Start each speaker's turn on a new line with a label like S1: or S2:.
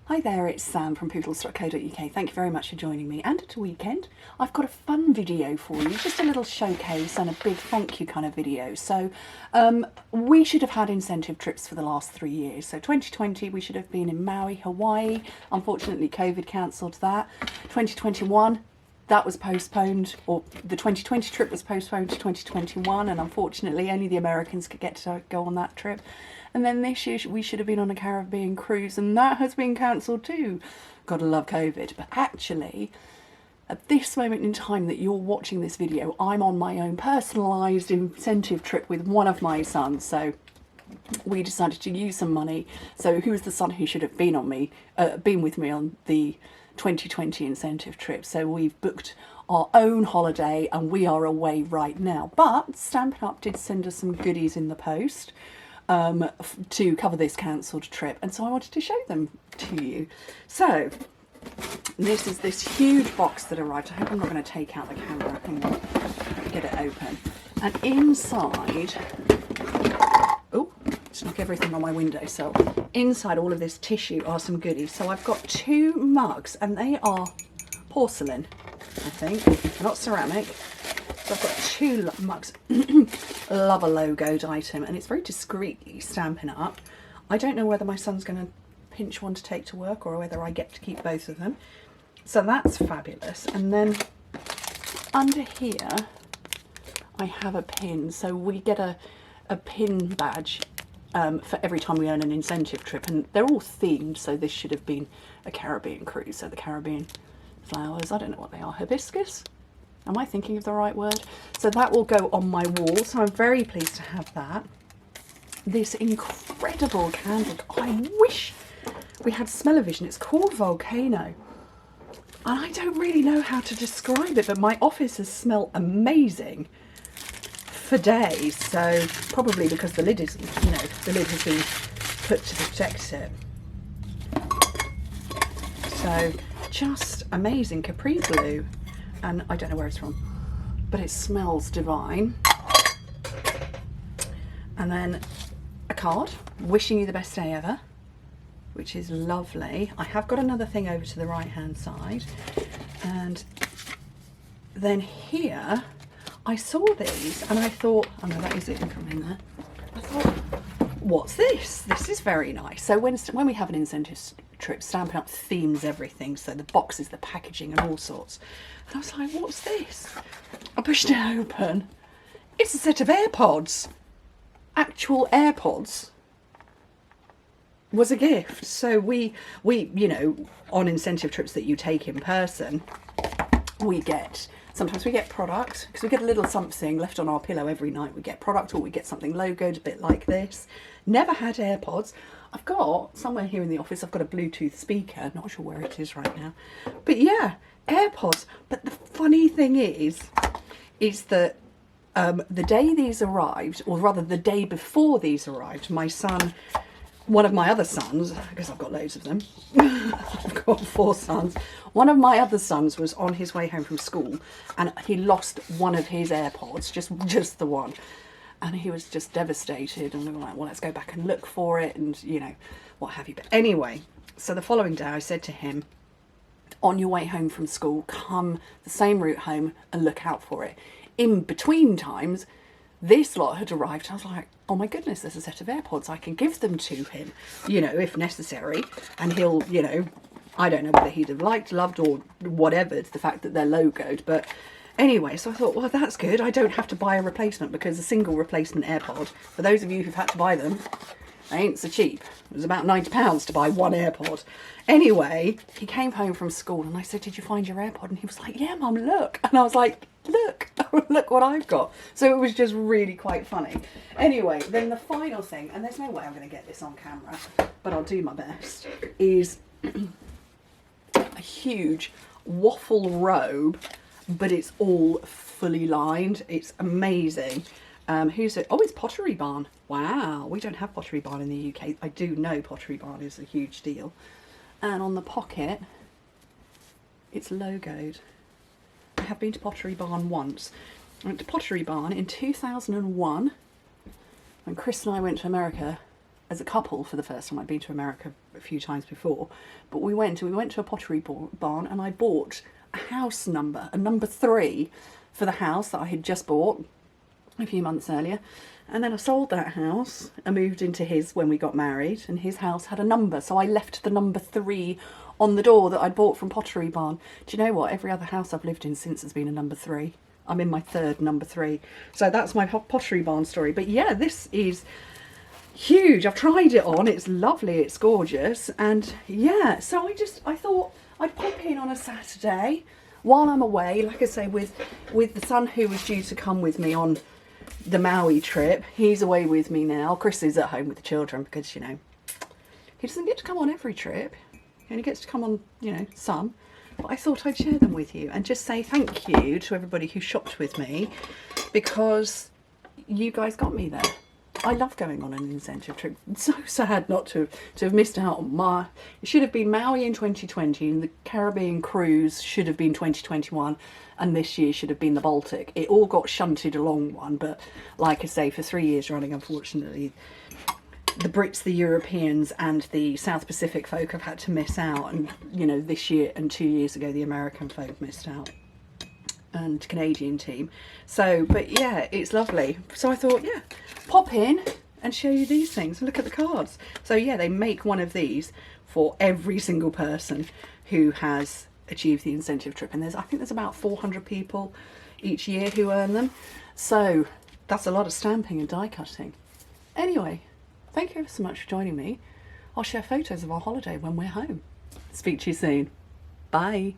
S1: Hi there, it's Sam from pootles.co.uk. Thank you very much for joining me. And at a weekend, I've got a fun video for you, just a little showcase and a big thank you kind of video. So we should have had incentive trips for the last 3 years. So 2020, we should have been in Maui, Hawaii. Unfortunately, COVID cancelled that. 2021, that was postponed, or the 2020 trip was postponed to 2021, and unfortunately only the Americans could get to go on that trip. And then this year we should have been on a Caribbean cruise, and that has been cancelled too. Gotta love COVID. But actually, at this moment in time that you're watching this video, I'm on my own personalised incentive trip with one of my sons. So we decided to use some money. So who was the son who should have been with me on the 2020 incentive trip? So we've booked our own holiday and we are away right now. But Stampin Up did send us some goodies in the post to cover this cancelled trip, and so I wanted to show them to you. So this is this huge box that arrived. I hope I'm not going to take out the camera. Hang on, get it open. And inside, oh, let's knock everything on my windowsill. Inside all of this tissue are some goodies. So I've got 2 mugs, and they are porcelain, I think. They're not ceramic. So I've got 2 mugs. Love a logoed item, and it's very discreetly Stampin' Up. I don't know whether my son's going to pinch one to take to work or whether I get to keep both of them. So that's fabulous. And then under here I have a pin. So we get a pin badge for every time we earn an incentive trip, and they're all themed. So this should have been a Caribbean cruise. So the Caribbean flowers, I don't know what they are, hibiscus? Am I thinking of the right word? So that will go on my wall. So I'm very pleased to have that. This incredible candle. I wish we had smell-o-vision. It's called Volcano. And I don't really know how to describe it, but my office has smelled amazing for days. So probably because the lid is, the lid has been put to protect it. So just amazing. Capri blue. And I don't know where it's from, but it smells divine. And then a card, wishing you the best day ever, which is lovely. I have got another thing over to the right hand side. And then here, I saw these and I thought, oh no, that is it from in there. I thought, what's this? This is very nice. So when we have an incentive trip, Stampin' Up themes everything. So the boxes, the packaging and all sorts. And I was like, what's this? I pushed it open. It's a set of Airpods. Actual Airpods was a gift. So we on incentive trips that you take in person, sometimes we get product, because we get a little something left on our pillow every night. We get product, or we get something logoed a bit like this. Never had Airpods. I've got, somewhere here in the office, I've got a Bluetooth speaker. Not sure where it is right now. But yeah, Airpods. But the funny thing is that the day these arrived, or rather the day before these arrived, my son, one of my other sons, because I've got loads of them, I've got 4 sons, one of my other sons was on his way home from school and he lost one of his Airpods, just the one. And he was just devastated, and we were like, well, let's go back and look for it, and what have you. But anyway, so the following day I said to him, on your way home from school, come the same route home and look out for it. In between times, this lot had arrived. I was like, oh my goodness, there's a set of Airpods. I can give them to him, if necessary. And he'll, I don't know whether he'd have liked, loved, or whatever. It's the fact that they're logoed. But anyway, so I thought, well, that's good. I don't have to buy a replacement, because a single replacement Airpod, for those of you who've had to buy them, they ain't so cheap. It was about £90 to buy one Airpod. Anyway, he came home from school and I said, did you find your Airpod? And he was like, yeah, Mum, look. And I was like, look, look what I've got. So it was just really quite funny. Anyway, then the final thing, and there's no way I'm going to get this on camera, but I'll do my best, is a huge waffle robe, but it's all fully lined. It's amazing. Who's it? Oh, it's Pottery Barn. Wow, we don't have Pottery Barn in the UK. I do know Pottery Barn is a huge deal. And on the pocket, it's logoed. I have been to Pottery Barn once. I went to Pottery Barn in 2001 when Chris and I went to America as a couple for the first time. I'd been to America a few times before, but we went to a Pottery Barn, and I bought a house number, a number 3 for the house that I had just bought a few months earlier. And then I sold that house and moved into his when we got married, and his house had a number, so I left the number 3 on the door that I'd bought from Pottery Barn. Do you know what? Every other house I've lived in since has been a number 3. I'm in my 3rd number 3. So that's my Pottery Barn story. But yeah, this is huge. I've tried it on. It's lovely. It's gorgeous. And yeah, so I thought I'd pop in on a Saturday while I'm away, like I say, with the son who was due to come with me on the Maui trip. He's away with me now. Chris is at home with the children because, you know, he doesn't get to come on every trip. He only gets to come on, you know, some. But I thought I'd share them with you and just say thank you to everybody who shopped with me, because you guys got me there. I love going on an incentive trip. It's so sad not to have missed out on it should have been Maui in 2020, and the Caribbean cruise should have been 2021, and this year should have been the Baltic. It all got shunted along one, but like I say, for 3 years running, unfortunately, the Brits, the Europeans and the South Pacific folk have had to miss out, and you know, this year and 2 years ago the American folk missed out, and Canadian team. So, but yeah, it's lovely. So I thought, yeah, pop in and show you these things and look at the cards. So yeah, they make one of these for every single person who has achieved the incentive trip, and I think there's about 400 people each year who earn them. So that's a lot of stamping and die cutting. Anyway, thank you ever so much for joining me. I'll share photos of our holiday when we're home. Speak to you soon. Bye.